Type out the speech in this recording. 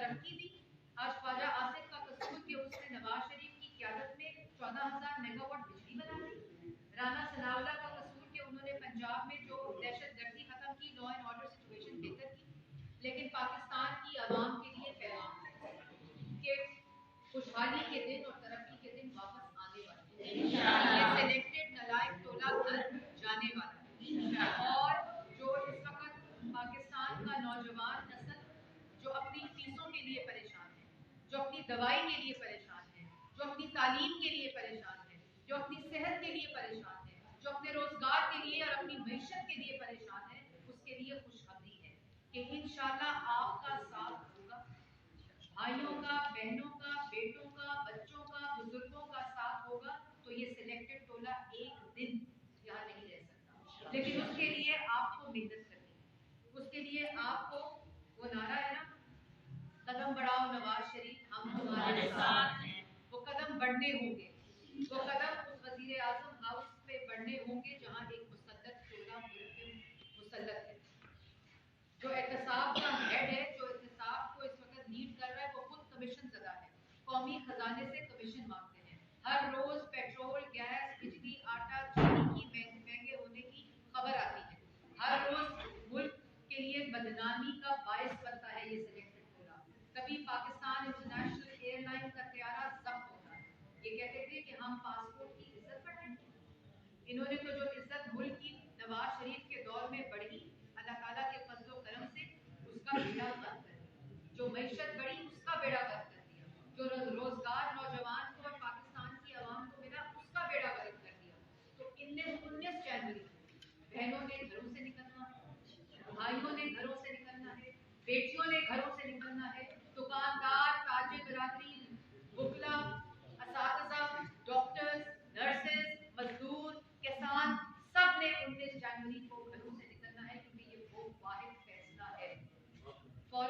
तरक्की दी। आज ख्वाजा आसिफ का कसूर कि उसने नवाज शरीफ की क़यादत में 14,000 मेगावाट बिजली बना दी। राना सनाउल्लाह का कसूर कि उन्होंने पंजाब में जो दहशतगर्दी खत्म की, लॉ एंड ऑर्डर सिचुएशन बेहतर की। लेकिन पाकिस्तान की आवाम के लिए पैगाम है कि खुशहाली के दिन और तरक्की के दिन वापस आने वाले हैं। ये सिलेक्टेड नलायक टोला घर जाने वाला है। और जो इस वक्त पाकिस्तान का नौजवान नस्ल जो अपनी फीसों के लिए परेशान है, जो अपनी दवाई के लिए परेशान है, जो अपनी तालीम के लिए परेशान है, जो अपनी सेहत के लिए परेशान है, जो अपने रोजगार के लिए और अपनी मईशत के लिए परेशान है, उसके लिए खुशखबरी है कि इंशाअल्लाह आपका साथ होगा। भाइयों का, बहनों का, बेटों का, बच्चों का, बुजुर्गों का साथ होगा। तो ये सिलेक्टेड टोला एक दिन यहाँ नहीं रह सकता, लेकिन उसके लिए आपको मेहनत करनी है। उसके लिए आपको वो नारा है ना, कदम बढ़ाओ नवाज शरीफ हम तुम्हारे साथ हैं, वो कदम बढ़ने होंगे। वो कदम उस वजीर आजम हाउस पे बढ़ने होंगे जहाँ एक मुसल्लत टोला मुल्क पे मुसल्लत है। जो एहतसाब का हेड है, जो एहतसाब को इस वक्त लीड कर रहा है, वो खुद कमीशन ज़दा है। कौमी खजाने से कमीशन मांगते हैं। हर रोज पेट्रोल, गैस, बिजली, आटा, चीनी की महंगे होने की खबर आती है। हर रोज मुल्क के लिए बदनामी का बायस बनता है ये सिलेक्टेड टोला। कभी पाकिस्तान इंटरनेशनल एयरलाइन का त्यारा जब्त होता है। ये कहते थे कि हम पासपोर्ट की इज्जत बढ़ाएंगे। इन्होंने तो जो इज्जत मुल्क की नवाज शरीफ के दौर में बढ़ी, अल्लाह ताला के फजलो करम से उसका बेड़ा गर्क कर दिया। जो मईशत बढ़ी उसका बेड़ा गर्क कर दिया। जो रोजगार नौजवान को और पाकिस्तान की आवाम को मिला उसका बेड़ा गर्क कर दिया। तो 19 जनवरी बहनों ने घरों से निकलना है, भाइयों ने घरों से निकलना है, बेटियों ने घरों से निकलना है।